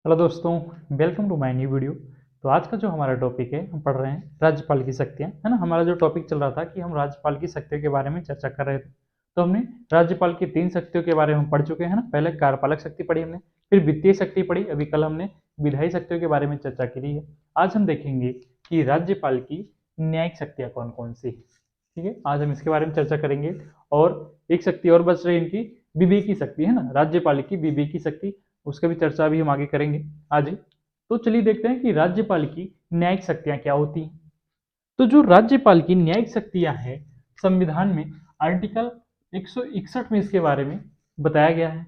Hello दोस्तों, welcome to my new video. तो आज का जो हमारा टॉपिक है, हम पढ़ रहे हैं राज्यपाल की शक्तियाँ, है ना। हमारा जो टॉपिक चल रहा था कि हम राज्यपाल की शक्तियों के बारे में चर्चा कर रहे थे। तो हमने राज्यपाल की 3 शक्तियों के बारे में हम पढ़ चुके हैं ना। पहले कार्यपालक शक्ति पढ़ी हमने, फिर वित्तीय शक्ति पढ़ी, अभी कल हमने विधायी शक्तियों के बारे में चर्चा की है। आज हम देखेंगे कि राज्यपाल की न्यायिक शक्तियाँ कौन कौन सी, ठीक है। आज हम इसके बारे में चर्चा करेंगे। और एक शक्ति और बच रही इनकी, विवेकी शक्ति, है ना, राज्यपाल की विवेकी शक्ति, उसका भी चर्चा भी हम आगे करेंगे आज ही। तो चलिए देखते हैं कि राज्यपाल की न्यायिक शक्तियां क्या होती हैं। तो जो राज्यपाल की न्यायिक शक्तियां हैं, संविधान में आर्टिकल 161 में इसके बारे में बताया गया है,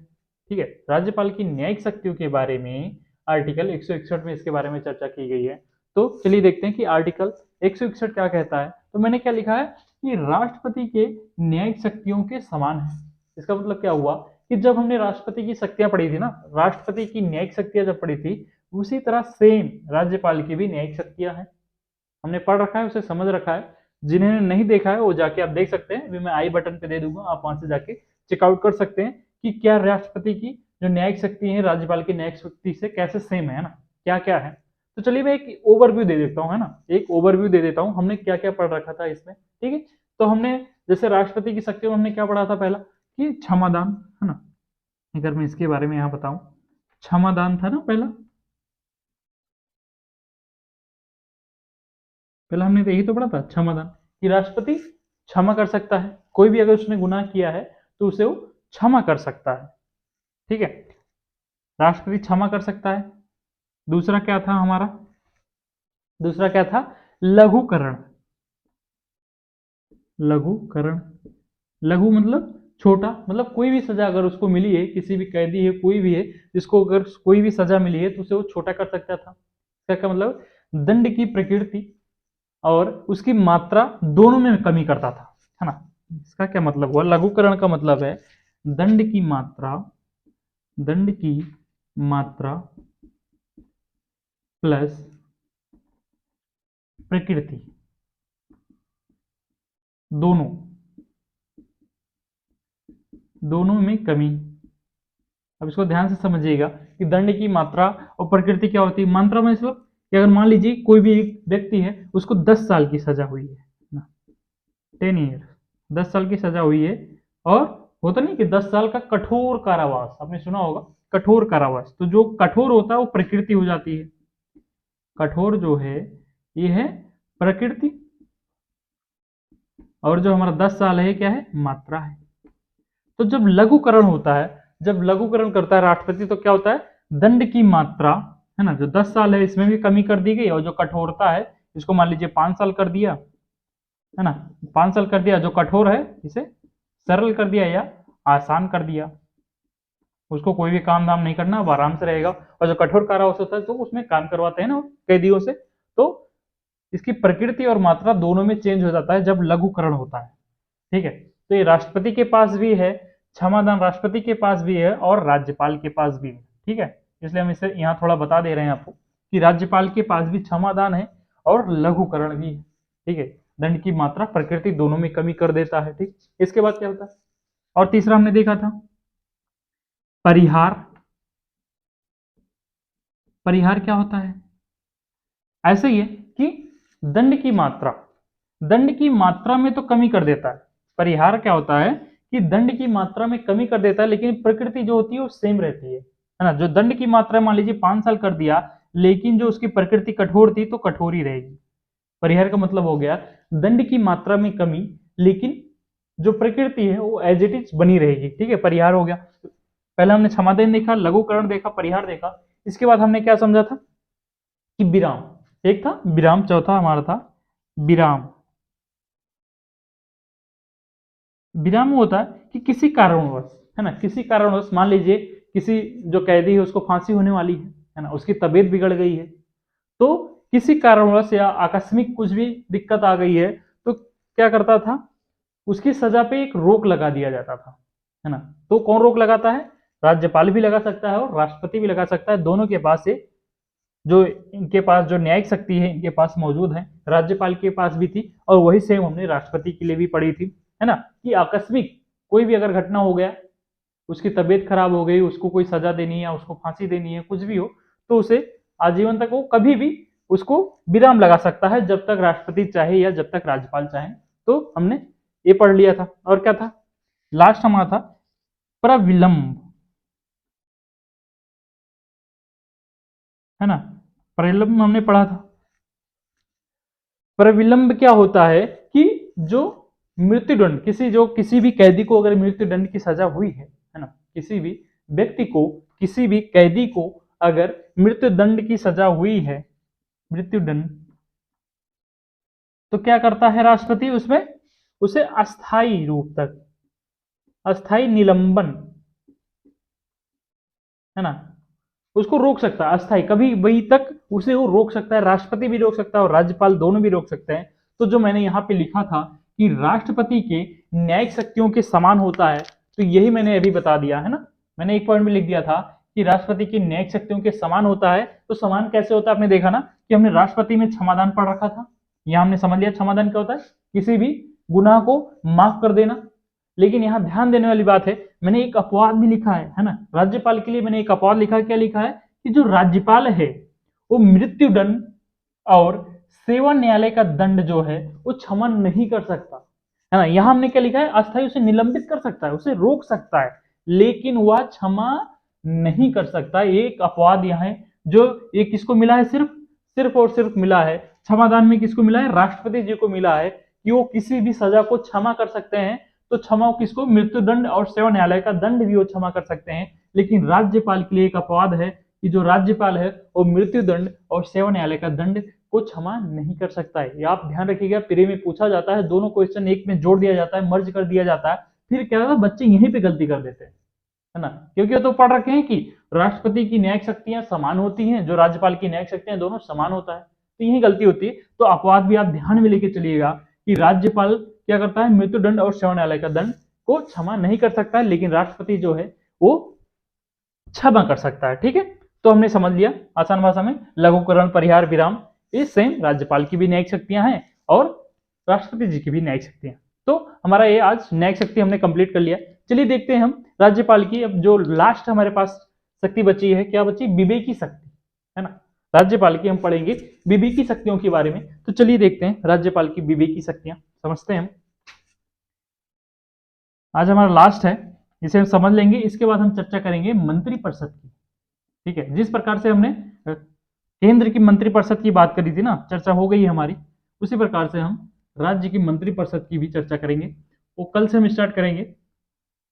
ठीक है। राज्यपाल की न्यायिक शक्तियों के बारे में आर्टिकल 161 में इसके बारे में चर्चा की गई है। तो चलिए देखते हैं कि आर्टिकल 161 क्या कहता है। तो मैंने क्या लिखा है कि राष्ट्रपति के न्यायिक शक्तियों के समान है। इसका मतलब क्या हुआ कि जब हमने राष्ट्रपति की शक्तियां पढ़ी थी ना, राष्ट्रपति की न्यायिक शक्तियां जब पढ़ी थी, उसी तरह सेम राज्यपाल की भी न्यायिक शक्तियां हैं। हमने पढ़ रखा है, उसे समझ रखा है। जिन्होंने नहीं देखा है वो जाके आप देख सकते हैं, अभी मैं आई बटन पे दे दूंगा, आप वहां से जाके चेकआउट कर सकते हैं कि क्या राष्ट्रपति की जो न्यायिक शक्ति है राज्यपाल की न्यायिक शक्ति से कैसे सेम है ना, क्या क्या है। तो चलिए मैं एक ओवरव्यू दे देता हूँ, है ना, एक ओवरव्यू दे देता हूँ हमने क्या क्या पढ़ रखा था इसमें, ठीक है। तो हमने जैसे राष्ट्रपति की शक्तियों में हमने क्या पढ़ा था, पहला कि क्षमादान, है ना। अगर मैं इसके बारे में यहाँ बताऊं, क्षमादान था ना पहला। पहला हमने तो यही तो पढ़ा था, क्षमादान, कि राष्ट्रपति क्षमा कर सकता है, कोई भी अगर उसने गुनाह किया है तो उसे वो क्षमा कर सकता है, ठीक है। राष्ट्रपति क्षमा कर सकता है। दूसरा क्या था हमारा, दूसरा क्या था, लघुकरण। लघुकरण, लघु मतलब छोटा, मतलब कोई भी सजा अगर उसको मिली है, किसी भी कैदी है, कोई भी है जिसको अगर कोई भी सजा मिली है तो उसे वो छोटा कर सकता था। क्या मतलब, दंड की प्रकृति और उसकी मात्रा दोनों में कमी करता था, है ना। इसका क्या मतलब हुआ, लघुकरण का मतलब है दंड की मात्रा, दंड की मात्रा प्लस प्रकृति, दोनों, दोनों में कमी। अब इसको ध्यान से समझिएगा कि दंड की मात्रा और प्रकृति क्या होती है। मात्रा में मतलब कि अगर मान लीजिए कोई भी एक व्यक्ति है, उसको 10 साल की सजा हुई है ना, 10 ईयर, 10 साल की सजा हुई है, और होता नहीं कि 10 साल का कठोर कारावास, आपने सुना होगा कठोर कारावास। तो जो कठोर होता है वो प्रकृति हो जाती है, कठोर जो है ये है प्रकृति, और जो हमारा 10 साल है क्या है, मात्रा है। तो जब लघुकरण होता है, जब लघुकरण करता है राष्ट्रपति, तो क्या होता है, दंड की मात्रा, है ना, जो 10 साल है इसमें भी कमी कर दी गई, और जो कठोरता है इसको मान लीजिए 5 साल कर दिया, है ना, 5 साल कर दिया। जो कठोर है इसे सरल कर दिया या आसान कर दिया, उसको कोई भी काम धाम नहीं करना, वो आराम से रहेगा। और जो कठोर कारावास होता है तो उसमें काम करवाते हैं ना कैदियों से। तो इसकी प्रकृति और मात्रा दोनों में चेंज हो जाता है जब लघुकरण होता है, ठीक है। तो ये राष्ट्रपति के पास भी है, क्षमादान राष्ट्रपति के पास भी है और राज्यपाल के पास भी है, ठीक है। इसलिए हम इसे यहाँ थोड़ा बता दे रहे हैं आपको कि राज्यपाल के पास भी क्षमादान है और लघुकरण भी है, ठीक है। दंड की मात्रा प्रकृति दोनों में कमी कर देता है, ठीक। इसके बाद क्या होता है, और तीसरा हमने देखा था परिहार। परिहार क्या होता है, ऐसे ही है कि दंड की मात्रा, दंड की मात्रा में तो कमी कर देता है। परिहार क्या होता है कि दंड की मात्रा में कमी कर देता है, लेकिन प्रकृति जो होती है वो सेम रहती है ना। जो दंड की मात्रा मान लीजिए 5 साल कर दिया, लेकिन जो उसकी प्रकृति कठोर थी तो कठोर ही रहेगी। परिहार का मतलब हो गया दंड की मात्रा में कमी, लेकिन जो प्रकृति है वो एज इट इज बनी रहेगी, ठीक है। परिहार हो गया। पहले हमने क्षमादान देखा, लघुकरण देखा, परिहार देखा। इसके बाद हमने क्या समझा था कि विराम, एक था विराम, चौथा हमारा था विराम। विराम होता है कि किसी कारणवश, है ना, किसी कारणवश मान लीजिए किसी जो कैदी है उसको फांसी होने वाली है ना, उसकी तबीयत बिगड़ गई है, तो किसी कारणवश या आकस्मिक कुछ भी दिक्कत आ गई है, तो क्या करता था, उसकी सजा पे एक रोक लगा दिया जाता था, है ना। तो कौन रोक लगाता है, राज्यपाल भी लगा सकता है और राष्ट्रपति भी लगा सकता है। दोनों के पास से जो इनके पास जो न्यायिक शक्ति है इनके पास मौजूद है, राज्यपाल के पास भी थी, और वही सेम हमने राष्ट्रपति के लिए भी पढ़ी थी, है ना। कि आकस्मिक कोई भी अगर घटना हो गया, उसकी तबीयत खराब हो गई, उसको कोई सजा देनी है या उसको फांसी देनी है, कुछ भी हो, तो उसे आजीवन तक वो कभी भी उसको विराम लगा सकता है, जब तक राष्ट्रपति चाहे या जब तक राज्यपाल चाहे। तो हमने ये पढ़ लिया था। और क्या था लास्ट हमारा था प्रविलंब, है ना। प्रविलंब हमने पढ़ा था। प्रविलंब क्या होता है कि जो मृत्युदंड किसी भी कैदी को अगर मृत्युदंड की सजा हुई है ना, किसी भी व्यक्ति को, किसी भी कैदी को अगर मृत्युदंड की सजा हुई है, मृत्युदंड, तो क्या करता है राष्ट्रपति उसमें, उसे अस्थायी रूप तक, अस्थायी निलंबन, है ना, उसको रोक सकता है। अस्थायी कभी वही तक उसे वो रोक सकता है, राष्ट्रपति भी रोक सकता है और राज्यपाल दोनों भी रोक सकते हैं। तो जो मैंने यहाँ पे लिखा था कि राष्ट्रपति के न्यायिक शक्तियों के समान होता है, तो यही मैंने अभी बता दिया है ना। मैंने एक पॉइंट में लिख दिया था कि राष्ट्रपति की न्यायिक शक्तियों के समान होता है। तो समान कैसे होता है आपने देखा ना कि हमने राष्ट्रपति में क्षमादान पढ़ रखा था। यहाँ हमने समझ लिया क्षमादान क्या होता है, किसी भी गुनाह को माफ कर देना। लेकिन यहाँ ध्यान देने वाली बात है, मैंने एक अपवाद भी लिखा है ना, राज्यपाल के लिए मैंने एक अपवाद लिखा है। क्या लिखा है कि जो राज्यपाल है वो मृत्युदंड और सेवा न्यायालय का दंड जो है वो क्षमा नहीं कर सकता, है ना। यहां हमने क्या लिखा है, अस्थायी उसे निलंबित कर सकता है, उसे रोक सकता है, लेकिन वह क्षमा नहीं कर सकता। एक अपवाद यहाँ है जो ये किसको मिला है, सिर्फ और सिर्फ मिला है क्षमादान में, किसको मिला है, राष्ट्रपति जी को मिला है कि वो किसी भी सजा को क्षमा कर सकते हैं। तो क्षमा किसको, मृत्युदंड और सेवा न्यायालय का दंड भी वो क्षमा कर सकते हैं। लेकिन राज्यपाल के लिए एक अपवाद है कि जो राज्यपाल है वो मृत्युदंड और सेवा न्यायालय का दंड को क्षमा नहीं कर सकता है। ये आप ध्यान रखिएगा, प्री में पूछा जाता है, दोनों क्वेश्चन एक में जोड़ दिया जाता है, मर्ज कर दिया जाता है, फिर क्या होगा बच्चे यहीं पे गलती कर देते हैं, है ना। क्योंकि तो पढ़ रखे हैं कि राष्ट्रपति की न्यायिक शक्तियां समान होती हैं, जो राज्यपाल की न्यायिक शक्तियां दोनों समान होता है, तो यही गलती होती है। तो अपवाद भी आप ध्यान में लेके चलिएगा कि राज्यपाल क्या करता है, मृत्युदंड और सेवा न्यायालय का दंड को क्षमा नहीं कर सकता है, लेकिन राष्ट्रपति जो है वो क्षमा कर सकता है। ठीक है, तो हमने समझ लिया आसान भाषा में, लघुकरण, परिहार, विराम, ये सेम राज्यपाल की भी न्यायिक शक्तियां हैं और राष्ट्रपति जी की भी न्यायिक शक्तियां। तो हमारा ये आज न्यायिक शक्ति हमने कंप्लीट कर लिया। चलिए देखते हैं हम राज्यपाल की, अब जो लास्ट हमारे पास शक्ति बची है, क्या बची, विवेकी शक्ति, है ना। राज्यपाल की हम पढ़ेंगे विवेकी शक्तियों के बारे में। तो चलिए देखते हैं राज्यपाल की विवेकी शक्तियां, समझते हैं हम। आज हमारा लास्ट है, इसे हम समझ लेंगे, इसके बाद हम चर्चा करेंगे मंत्रिपरिषद की। ठीक है, जिस प्रकार से हमने केंद्र की मंत्रिपरिषद की बात करी थी ना, चर्चा हो गई है हमारी, उसी प्रकार से हम राज्य की मंत्रिपरिषद की भी चर्चा करेंगे। वो कल से हम स्टार्ट करेंगे।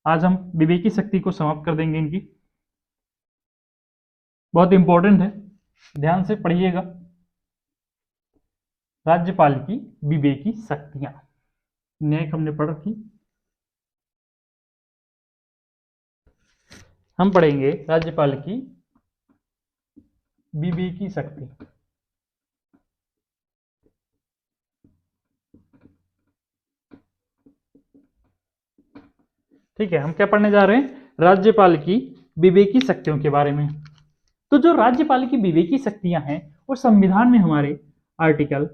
आज हम विवेकी शक्ति को समाप्त कर देंगे इनकी। बहुत इंपॉर्टेंट है, ध्यान से पढ़िएगा। राज्यपाल की विवेकी शक्तियां, न्यायिक हमने पढ़ रखी, हम पढ़ेंगे राज्यपाल की विवेकी शक्ति। ठीक है, हम क्या पढ़ने जा रहे हैं, राज्यपाल की विवेकी शक्तियों के बारे में। तो जो राज्यपाल की विवेकी शक्तियां हैं वो संविधान में हमारे आर्टिकल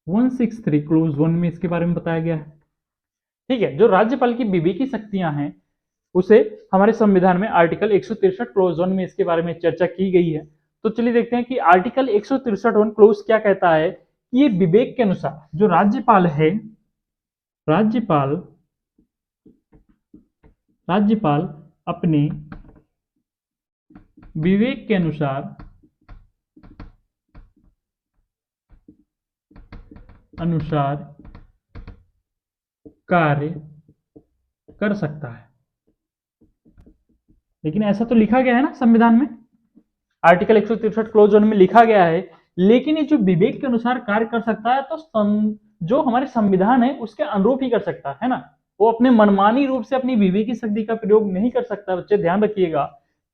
163 क्लोज 1 में इसके बारे में बताया गया है। ठीक है, जो राज्यपाल की विवेकी शक्तियां हैं उसे हमारे संविधान में आर्टिकल 163 क्लोज 1 में इसके बारे में चर्चा की गई है। तो चलिए देखते हैं कि आर्टिकल 163 क्लोज क्या कहता है कि ये विवेक के अनुसार जो राज्यपाल है, राज्यपाल अपने विवेक के अनुसार कार्य कर सकता है। लेकिन ऐसा तो लिखा गया है ना संविधान में, आर्टिकल 163 क्लोज 1 में लिखा गया है, लेकिन ये जो विवेक के अनुसार कार्य कर सकता है तो जो हमारे संविधान है उसके अनुरूप ही कर सकता है ना। वो अपने मनमानी रूप से अपनी विवेकी शक्ति का प्रयोग नहीं कर सकता। बच्चे ध्यान रखिएगा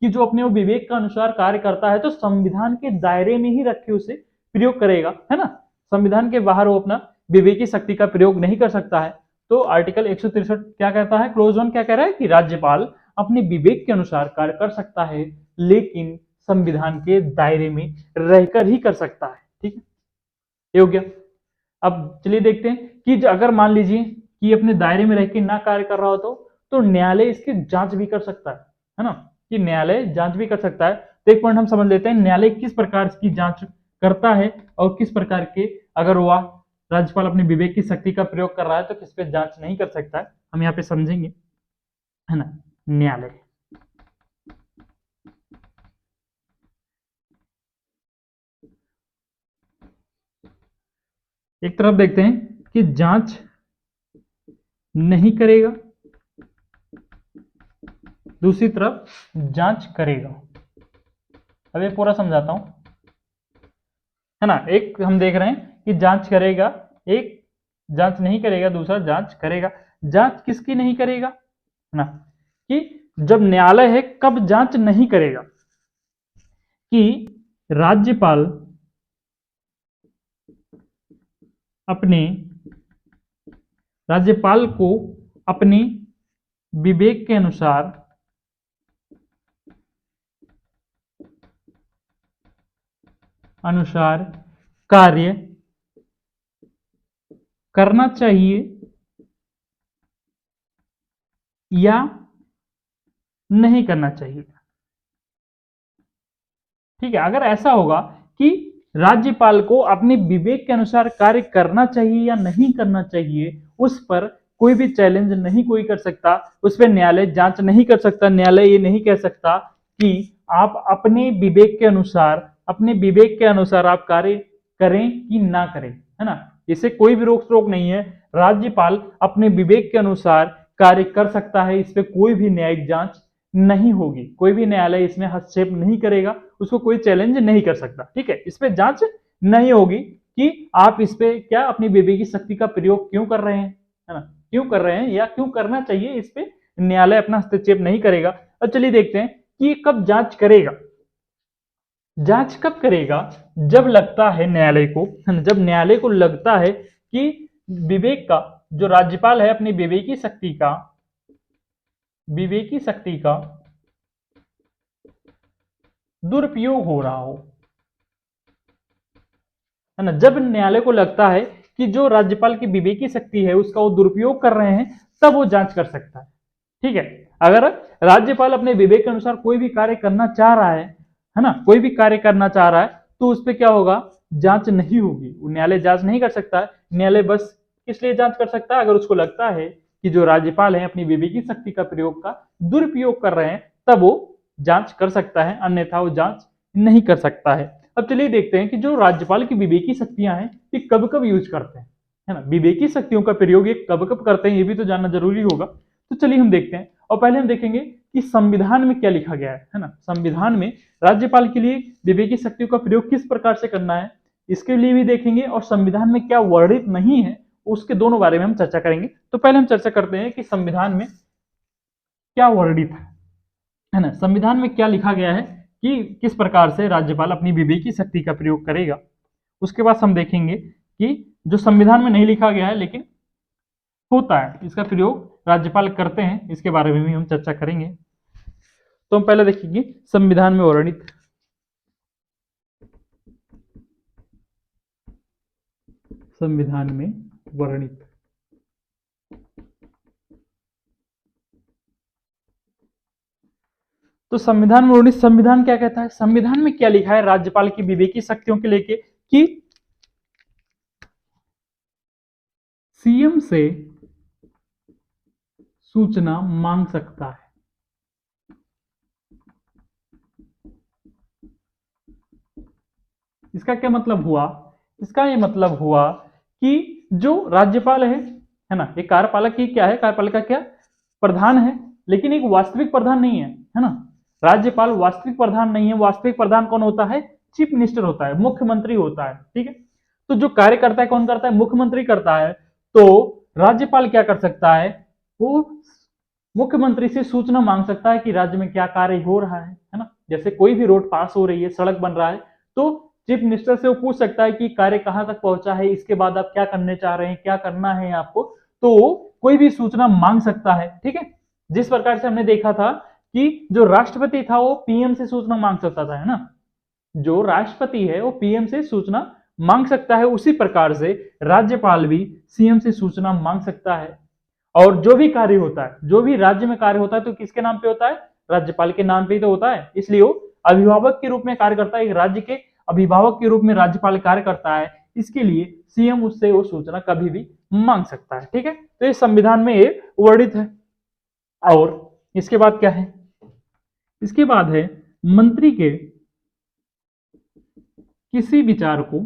कि जो अपने वो विवेक का अनुसार कार्य करता है तो संविधान के दायरे में ही रख के उसे प्रयोग करेगा, है ना। संविधान के बाहर वो अपना विवेकी शक्ति का प्रयोग नहीं कर सकता है। तो आर्टिकल 163 क्या कहता है, क्लोज 1 क्या कह रहा है कि राज्यपाल अपने विवेक के अनुसार कार्य कर सकता है, लेकिन संविधान के दायरे में रहकर ही कर सकता है। ठीक है, ये हो गया। अब चलिए देखते हैं कि अगर मान लीजिए कि अपने दायरे में रह के ना कार्य कर रहा हो तो न्यायालय इसकी जांच भी कर सकता है ना, कि न्यायालय जांच भी कर सकता है। तो एक पॉइंट हम समझ लेते हैं, न्यायालय किस प्रकार की जांच करता है और किस प्रकार के, अगर वह राज्यपाल अपने विवेक की शक्ति का प्रयोग कर रहा है तो किस पे जांच नहीं कर सकता है, हम यहाँ पे समझेंगे, है ना। न्यायालय एक तरफ देखते हैं कि जांच नहीं करेगा, दूसरी तरफ जांच करेगा। अब ये पूरा समझाता हूं, है ना। एक हम देख रहे हैं कि जांच करेगा, एक जांच नहीं करेगा, दूसरा जांच करेगा। जांच किसकी नहीं करेगा, है ना, कि जब न्यायालय है कब जांच नहीं करेगा, कि राज्यपाल को अपने विवेक के अनुसार कार्य करना चाहिए या नहीं करना चाहिए। ठीक है, अगर ऐसा होगा कि राज्यपाल को अपने विवेक के अनुसार कार्य करना चाहिए या नहीं करना चाहिए, उस पर कोई भी चैलेंज नहीं कोई कर सकता, उस पर न्यायालय जांच नहीं कर सकता। न्यायालय ये नहीं कह सकता कि आप अपने विवेक के अनुसार आप कार्य करें कि ना करें, है ना। इसे कोई भी रोक टोक नहीं है, राज्यपाल अपने विवेक के अनुसार कार्य कर सकता है, इस पर कोई भी न्यायिक जांच नहीं होगी, कोई भी न्यायालय इसमें हस्तक्षेप नहीं करेगा, उसको कोई चैलेंज नहीं कर सकता। ठीक है, इस पे जांच नहीं होगी कि आप इस पे क्या अपनी विवेक की शक्ति का प्रयोग क्यों कर रहे हैं, है ना, क्यों कर रहे हैं या क्यों करना चाहिए, इस पे न्यायालय अपना हस्तक्षेप नहीं करेगा। अब चलिए देखते हैं कि कब जांच करेगा। जांच कब करेगा, जब लगता है न्यायालय को, जब न्यायालय को लगता है कि विवेक का, जो राज्यपाल है अपनी विवेकी शक्ति का दुरुपयोग हो रहा हो, है ना। जब न्यायालय को लगता है कि जो राज्यपाल की विवेकी शक्ति है उसका वो दुरुपयोग कर रहे हैं, तब वो जांच कर सकता है। ठीक है, अगर राज्यपाल अपने विवेक के अनुसार कोई भी कार्य करना चाह रहा है ना, कोई भी कार्य करना चाह रहा है, तो उस पर क्या होगा, जांच नहीं होगी, न्यायालय जांच नहीं कर सकता है। न्यायालय बस किस लिए जांच कर सकता है, अगर उसको लगता है कि जो राज्यपाल है अपनी विवेकी शक्ति का प्रयोग का दुरुपयोग कर रहे हैं, तब वो जांच कर सकता है, अन्यथा वो जांच नहीं कर सकता है। अब चलिए देखते हैं कि जो राज्यपाल की विवेकी शक्तियां हैं ये कब कब यूज करते हैं, है ना। विवेकी शक्तियों का प्रयोग ये कब कब करते हैं, ये भी तो जानना जरूरी होगा। तो चलिए हम देखते हैं, और पहले हम देखेंगे कि संविधान में क्या लिखा गया है ना। संविधान में राज्यपाल के लिए विवेकी शक्तियों का प्रयोग किस प्रकार से करना है, इसके लिए भी देखेंगे, और संविधान में क्या वर्णित नहीं है उसके दोनों बारे में हम चर्चा करेंगे। तो पहले हम चर्चा करते हैं कि संविधान में क्या वर्णित है ना, संविधान में क्या लिखा गया है कि किस प्रकार से राज्यपाल अपनी विवेकी शक्ति का प्रयोग करेगा। उसके बाद हम देखेंगे कि जो संविधान में नहीं लिखा गया है लेकिन होता है, इसका प्रयोग राज्यपाल करते हैं, इसके बारे में भी हम चर्चा करेंगे। तो हम पहले देखेंगे संविधान में वर्णित। संविधान में वर्णित, तो संविधान में वर्णित, संविधान क्या कहता है, संविधान में क्या लिखा है राज्यपाल की विवेकी शक्तियों के लेके, कि सीएम से सूचना मांग सकता है। इसका क्या मतलब हुआ, इसका ये मतलब हुआ कि जो राज्यपाल है ना, एक कार्यपालक की क्या है, कार्यपालक का क्या प्रधान है, लेकिन एक वास्तविक प्रधान नहीं है ना। राज्यपाल वास्तविक प्रधान नहीं है, वास्तविक प्रधान कौन होता है, चीफ मिनिस्टर होता है, मुख्यमंत्री होता है। ठीक है, तो जो कार्य करता है कौन करता है, मुख्यमंत्री करता है। तो राज्यपाल क्या कर सकता है, वो मुख्यमंत्री से सूचना मांग सकता है कि राज्य में क्या कार्य हो रहा है ना। जैसे कोई भी रोड पास हो रही है, सड़क बन रहा है, तो चीफ मिनिस्टर से वो पूछ सकता है कि कार्य कहां तक पहुंचा है, इसके बाद आप क्या करने चाह रहे हैं, क्या करना है आपको, तो कोई भी सूचना मांग सकता है। ठीक है, जिस प्रकार से हमने देखा था कि जो राष्ट्रपति था वो पीएम से सूचना मांग सकता था, है ना, जो राष्ट्रपति है वो पीएम से सूचना मांग सकता है, उसी प्रकार से राज्यपाल भी सीएम से सूचना मांग सकता है। और जो भी कार्य होता है, जो भी राज्य में कार्य होता है, तो किसके नाम पे होता है, राज्यपाल के नाम पे ही तो होता है, इसलिए वो अभिभावक के रूप में कार्य करता है, एक राज्य के अभिभावक के रूप में राज्यपाल कार्य करता है, इसके लिए सीएम उससे वो सूचना कभी भी मांग सकता है। ठीक है, तो ये संविधान में ये वर्णित है। और इसके बाद क्या है, इसके बाद है मंत्री के किसी विचार को,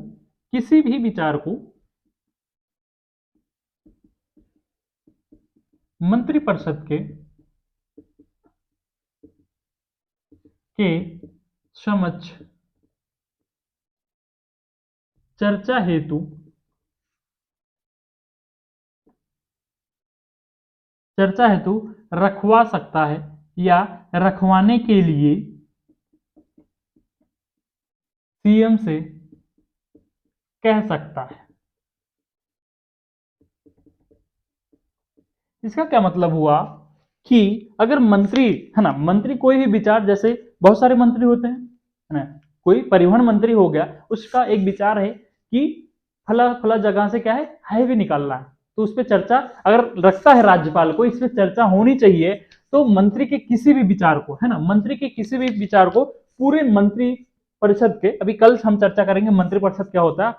किसी भी विचार को मंत्रिपरिषद के समक्ष चर्चा हेतु रखवा सकता है या रखवाने के लिए सीएम से कह सकता है। इसका क्या मतलब हुआ कि अगर मंत्री है ना, मंत्री कोई भी विचार, जैसे बहुत सारे मंत्री होते हैं है ना, कोई परिवहन मंत्री हो गया, उसका एक विचार है कि फला फला जगह से क्या है हाईवे निकालना है, तो उस पर चर्चा अगर रखता है राज्यपाल को, इस पर चर्चा होनी चाहिए, तो मंत्री के किसी भी विचार को है ना, मंत्री के किसी भी विचार को पूरे मंत्री परिषद के, अभी कल हम चर्चा करेंगे मंत्री परिषद क्या होता है,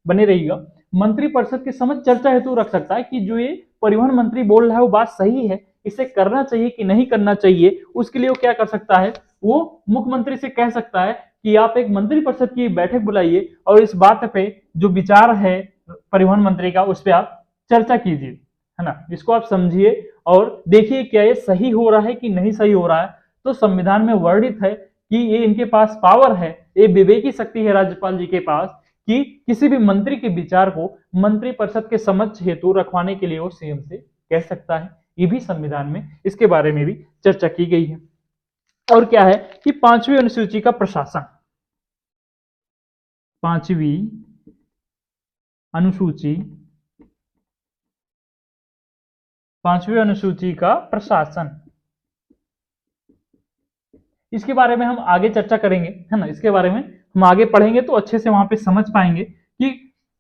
बने रहिएगा, मंत्री परिषद के समझ चर्चा हेतु रख सकता है कि जो ये परिवहन मंत्री बोल रहा है वो बात सही है, इसे करना चाहिए कि नहीं करना चाहिए। उसके लिए वो क्या कर सकता है, वो मुख्यमंत्री से कह सकता है कि आप एक मंत्री परिषद की बैठक बुलाइए और इस बात पे जो विचार है परिवहन मंत्री का उस पर आप चर्चा कीजिए, है ना, इसको आप समझिए और देखिए क्या ये सही हो रहा है कि नहीं सही हो रहा है। तो संविधान में वर्णित है कि ये इनके पास पावर है, ये विवेकी शक्ति है राज्यपाल जी के पास कि किसी भी मंत्री के विचार को मंत्रिपरिषद के समक्ष हेतु रखवाने के लिए वो सीएम से कह सकता है। ये भी संविधान में इसके बारे में भी चर्चा की गई है। और क्या है कि 5वीं अनुसूची का प्रशासन, 5वीं अनुसूची, 5वीं अनुसूची का प्रशासन, इसके बारे में हम आगे चर्चा करेंगे, है ना, इसके बारे में हम आगे पढ़ेंगे तो अच्छे से वहां पे समझ पाएंगे कि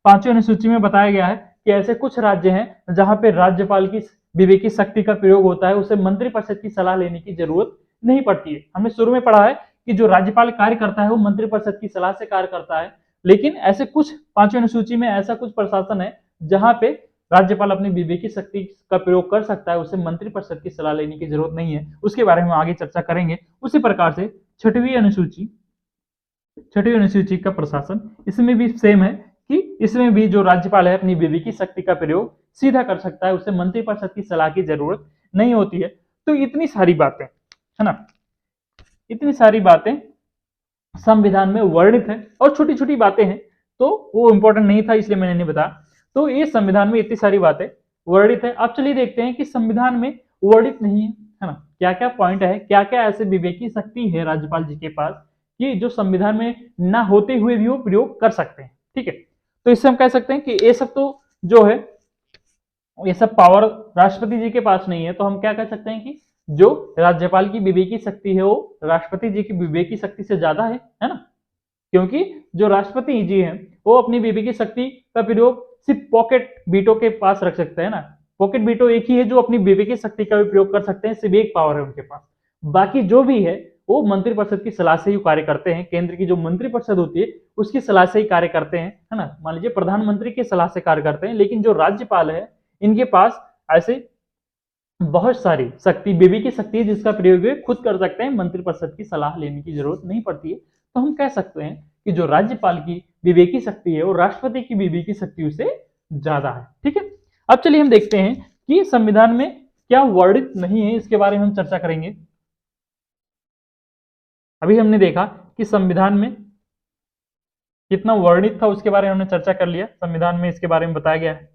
5वीं अनुसूची में बताया गया है कि ऐसे कुछ राज्य हैं जहां पे राज्यपाल की विवेकी शक्ति का प्रयोग होता है, उसे मंत्रिपरिषद की सलाह लेने की जरूरत नहीं पड़ती है। हमने शुरू में पढ़ा है कि जो राज्यपाल कार्य करता है वो मंत्रिपरिषद की सलाह से कार्य करता है, लेकिन ऐसे कुछ 5वीं अनुसूची में ऐसा कुछ प्रशासन है जहां पे राज्यपाल अपनी विवेकी शक्ति का प्रयोग कर सकता है, उसे मंत्रिपरिषद की सलाह लेने की जरूरत नहीं है। उसके बारे में आगे चर्चा करेंगे। उसी प्रकार से 6वीं अनुसूची, 6वीं अनुसूची का प्रशासन, इसमें भी सेम है कि इसमें भी जो राज्यपाल है अपनी विवेकी शक्ति का प्रयोग सीधा कर सकता है, उसे मंत्रिपरिषद की सलाह की जरूरत नहीं होती है। तो इतनी सारी बातें है ना, इतनी सारी बातें संविधान में वर्णित है और छोटी छोटी बातें हैं तो वो इंपॉर्टेंट नहीं था इसलिए मैंने नहीं बताया। तो ये संविधान में इतनी सारी बातें वर्णित है। अब चलिए देखते हैं कि संविधान में वर्णित नहीं है ना, क्या क्या पॉइंट है, क्या क्या ऐसे विवेकी शक्ति है राज्यपाल जी के पास कि जो संविधान में ना होते हुए भी वो प्रयोग कर सकते हैं। ठीक है, तो इससे हम कह सकते हैं कि ये सब तो जो है ये सब पावर राष्ट्रपति जी के पास नहीं है, तो हम क्या कह सकते हैं कि जो राज्यपाल की विवेकी शक्ति है वो राष्ट्रपति जी की विवेकी शक्ति से ज्यादा है ना, क्योंकि जो राष्ट्रपति जी हैं वो अपनी विवेकी शक्ति का प्रयोग सिर्फ पॉकेट बीटो के पास रख सकते हैं ना, पॉकेट बीटो एक ही है जो अपनी विवेकी शक्ति का भी प्रयोग कर सकते हैं, सिर्फ एक पावर है उनके पास, बाकी जो भी है वो मंत्रिपरिषद की सलाह से ही कार्य करते हैं। केंद्र की जो मंत्रिपरिषद होती है उसकी सलाह से ही कार्य करते हैं, है ना, मान लीजिए प्रधानमंत्री की सलाह से कार्य करते हैं, लेकिन जो राज्यपाल है इनके पास ऐसे बहुत सारी शक्ति, विवेकी शक्ति है जिसका प्रयोग वे खुद कर सकते हैं, मंत्रिपरिषद की सलाह लेने की जरूरत नहीं पड़ती है। तो हम कह सकते हैं कि जो राज्यपाल की विवेकी शक्ति है वो राष्ट्रपति की विवेकी शक्ति से ज्यादा है। ठीक है, अब चलिए हम देखते हैं कि संविधान में क्या वर्णित नहीं है, इसके बारे में हम चर्चा करेंगे। अभी हमने देखा कि संविधान में कितना वर्णित था उसके बारे में हमने चर्चा कर लिया, संविधान में इसके बारे में बताया गया है।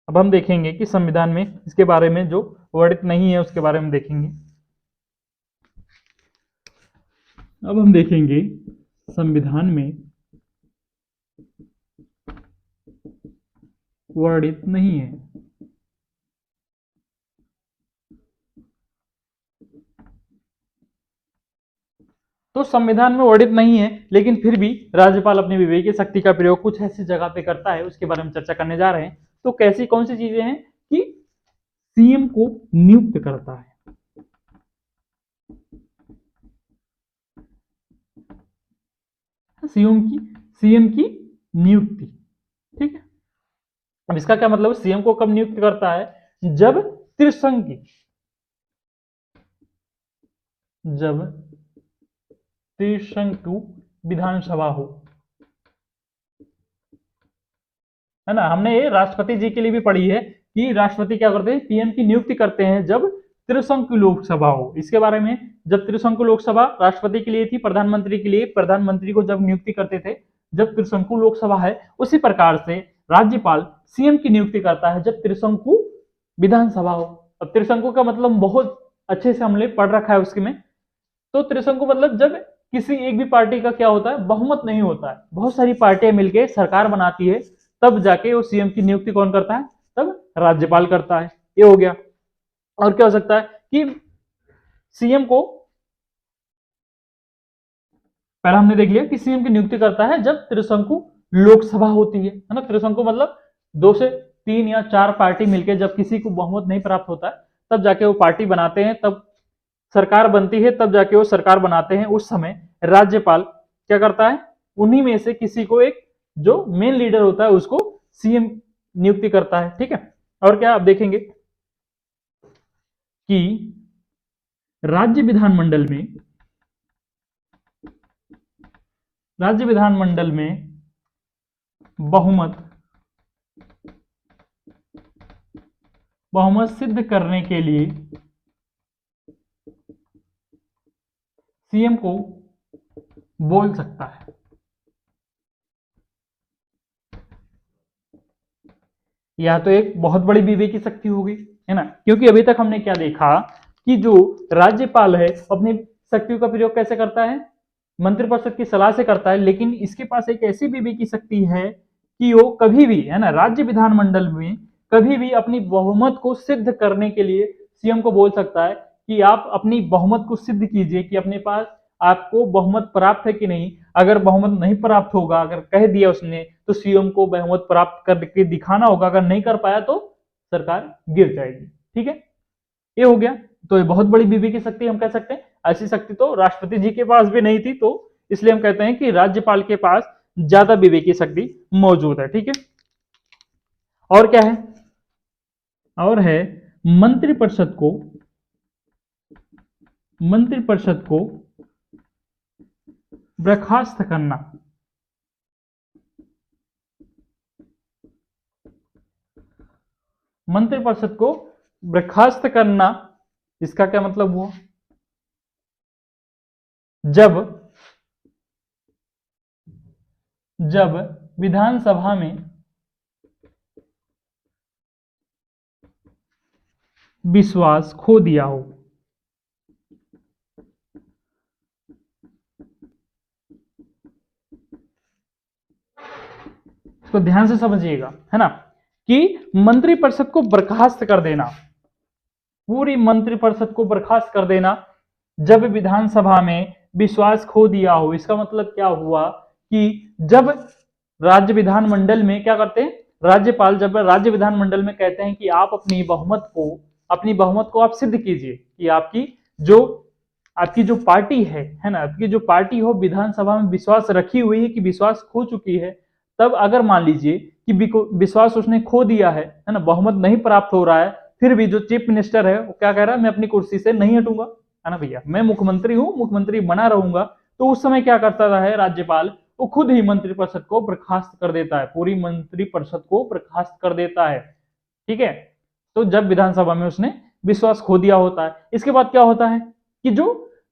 अब हम देखेंगे कि संविधान में इसके बारे में जो वर्णित नहीं है उसके बारे में देखेंगे। अब हम देखेंगे संविधान में वर्णित नहीं है। तो संविधान में वर्णित नहीं है लेकिन फिर भी राज्यपाल अपनी विवेकी शक्ति का प्रयोग कुछ ऐसी जगह पे करता है, उसके बारे में चर्चा करने जा रहे हैं। तो कैसी कौन सी चीजें हैं कि सीएम को नियुक्त करता है, सीएम की नियुक्ति। ठीक है, अब इसका क्या मतलब है, सीएम को कब नियुक्त करता है, जब त्रिशंकु विधानसभा हो, है ना। हमने ये राष्ट्रपति जी के लिए भी पढ़ी है कि राष्ट्रपति क्या करते हैं, पीएम की नियुक्ति करते हैं जब त्रिशंकु लोकसभा हो। इसके बारे में, जब त्रिशंकु लोकसभा राष्ट्रपति के लिए थी, प्रधानमंत्री के लिए, प्रधानमंत्री को जब नियुक्ति करते थे जब त्रिशंकु लोकसभा है, उसी प्रकार से राज्यपाल सीएम की नियुक्ति करता है जब त्रिशंकु विधानसभा हो। अब त्रिशंकु का मतलब बहुत अच्छे से हमने पढ़ रखा है उसके में। तो त्रिशंकु मतलब जब किसी एक भी पार्टी का क्या होता है, बहुमत नहीं होता है, बहुत सारी पार्टियां मिलकर सरकार बनाती है, तब जाके वो सीएम की नियुक्ति कौन करता है, तब राज्यपाल करता है। ये हो गया। और क्या हो सकता है कि सीएम को, पहला हमने देख लिया कि सीएम की नियुक्ति करता है जब त्रिशंकु लोकसभा होती है ना। त्रिशंकु मतलब 2 से 3 या 4 पार्टी मिलकर जब किसी को बहुमत नहीं प्राप्त होता है, तब जाके वो पार्टी बनाते हैं, तब सरकार बनती है, तब जाके वो सरकार बनाते हैं। उस समय राज्यपाल क्या करता है, उन्हीं में से किसी को, एक जो मेन लीडर होता है उसको सीएम नियुक्ति करता है। ठीक है, और क्या आप देखेंगे कि राज्य विधानमंडल में बहुमत सिद्ध करने के लिए सीएम को बोल सकता है। यह तो एक बहुत बड़ी विवेक की शक्ति होगी, है ना, क्योंकि अभी तक हमने क्या देखा कि जो राज्यपाल है अपनी शक्तियों का प्रयोग कैसे करता है, मंत्रिपरिषद की सलाह से करता है, लेकिन इसके पास एक ऐसी विवेक की शक्ति है कि वो कभी भी, है ना, राज्य विधानमंडल में कभी भी अपनी बहुमत को सिद्ध करने के लिए सीएम को बोल सकता है कि आप अपनी बहुमत को सिद्ध कीजिए कि अपने पास आपको बहुमत प्राप्त है कि नहीं। अगर बहुमत नहीं प्राप्त होगा, अगर कह दिया उसने, तो सीएम को बहुमत प्राप्त करके दिखाना होगा। अगर नहीं कर पाया तो सरकार गिर जाएगी। ठीक है, ये हो गया। तो ये बहुत बड़ी विवेक की शक्ति हम कह सकते हैं। ऐसी शक्ति तो राष्ट्रपति जी के पास भी नहीं थी, तो इसलिए हम कहते हैं कि राज्यपाल के पास ज्यादा विवेक की शक्ति मौजूद है। ठीक है, और क्या है, और है मंत्रिपरिषद को बर्खास्त करना। मंत्रिपरिषद को बर्खास्त करना, इसका क्या मतलब हुआ, जब विधानसभा में विश्वास खो दिया हो। इसको ध्यान से समझिएगा, है ना, कि मंत्रिपरिषद को बर्खास्त कर देना, पूरी मंत्रिपरिषद को बर्खास्त कर देना जब विधानसभा में विश्वास खो दिया हो। इसका मतलब क्या हुआ कि जब राज्य विधानमंडल में क्या करते हैं, राज्यपाल जब राज्य विधानमंडल में कहते हैं कि आप अपनी बहुमत को आप सिद्ध कीजिए कि आपकी जो पार्टी है ना, आपकी जो पार्टी हो विधानसभा में विश्वास रखी हुई है कि विश्वास खो चुकी है। तब अगर मान लीजिए कि विश्वास उसने खो दिया है ना, बहुमत नहीं प्राप्त हो रहा है, फिर भी जो चीफ मिनिस्टर है वो क्या कह रहा है, मैं अपनी कुर्सी से नहीं हटूंगा, है ना भैया, मैं मुख्यमंत्री हूं, मुख्यमंत्री बना रहूंगा। तो उस समय क्या करता है राज्यपाल, वो खुद ही मंत्रिपरिषद को बर्खास्त कर देता है, पूरी मंत्रिपरिषद को बर्खास्त कर देता है। ठीक है, तो जब विधानसभा में उसने विश्वास खो दिया होता है। इसके बाद क्या होता है कि जो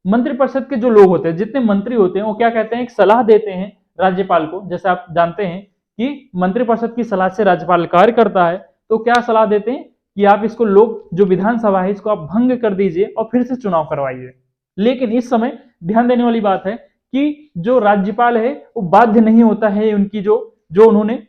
मंत्रिपरिषद के जो लोग होते हैं, जितने मंत्री होते हैं, वो क्या कहते हैं, एक सलाह देते हैं राज्यपाल को। जैसे आप जानते हैं कि मंत्रिपरिषद की सलाह से राज्यपाल कार्य करता है, तो क्या सलाह देते हैं कि आप इसको, लोग जो विधानसभा है इसको आप भंग कर दीजिए और फिर से चुनाव करवाइए। लेकिन इस समय ध्यान देने वाली बात है कि जो राज्यपाल है वो बाध्य नहीं होता है, उनकी जो उन्होंने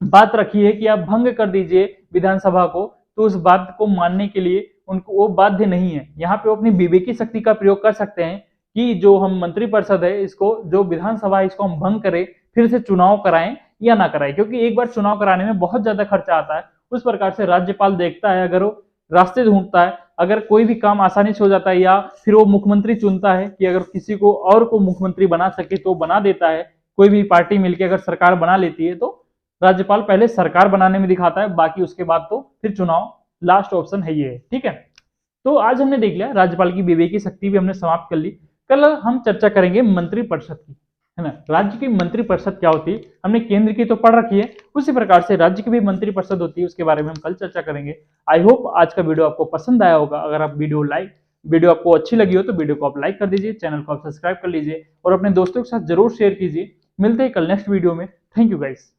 बात रखी है कि आप भंग कर दीजिए विधानसभा को, तो उस बात को मानने के लिए उनको वो बाध्य नहीं है। यहाँ पे वो अपनी विवेकी शक्ति का प्रयोग कर सकते हैं कि जो हम मंत्रिपरिषद है इसको, जो विधानसभा है इसको हम भंग करें, फिर से चुनाव कराएं या ना कराएं, क्योंकि एक बार चुनाव कराने में बहुत ज्यादा खर्चा आता है। उस प्रकार से राज्यपाल देखता है, अगर वो रास्ते ढूंढता है, अगर कोई भी काम आसानी से हो जाता है, या फिर वो मुख्यमंत्री चुनता है कि अगर किसी को और को मुख्यमंत्री बना सके तो बना देता है, कोई भी पार्टी मिलकर अगर सरकार बना लेती है तो राज्यपाल पहले सरकार बनाने में दिखाता है, बाकी उसके बाद तो फिर चुनाव लास्ट ऑप्शन है ये, ठीक है। तो आज हमने देख लिया राज्यपाल की विवेकी शक्ति भी हमने समाप्त कर ली। कल हम चर्चा करेंगे मंत्रिपरिषद की, है ना। राज्य की मंत्रिपरिषद क्या होती है, हमने केंद्र की तो पढ़ रखी है, उसी प्रकार से राज्य की भी मंत्रिपरिषद होती है, उसके बारे में हम कल चर्चा करेंगे। आई होप आज का वीडियो आपको पसंद आया होगा। अगर आप वीडियो आपको अच्छी लगी हो तो वीडियो को आप लाइक कर दीजिए, चैनल को आप सब्सक्राइब कर लीजिए और अपने दोस्तों के साथ जरूर शेयर कीजिए। मिलते हैं कल नेक्स्ट वीडियो में। Thank you guys.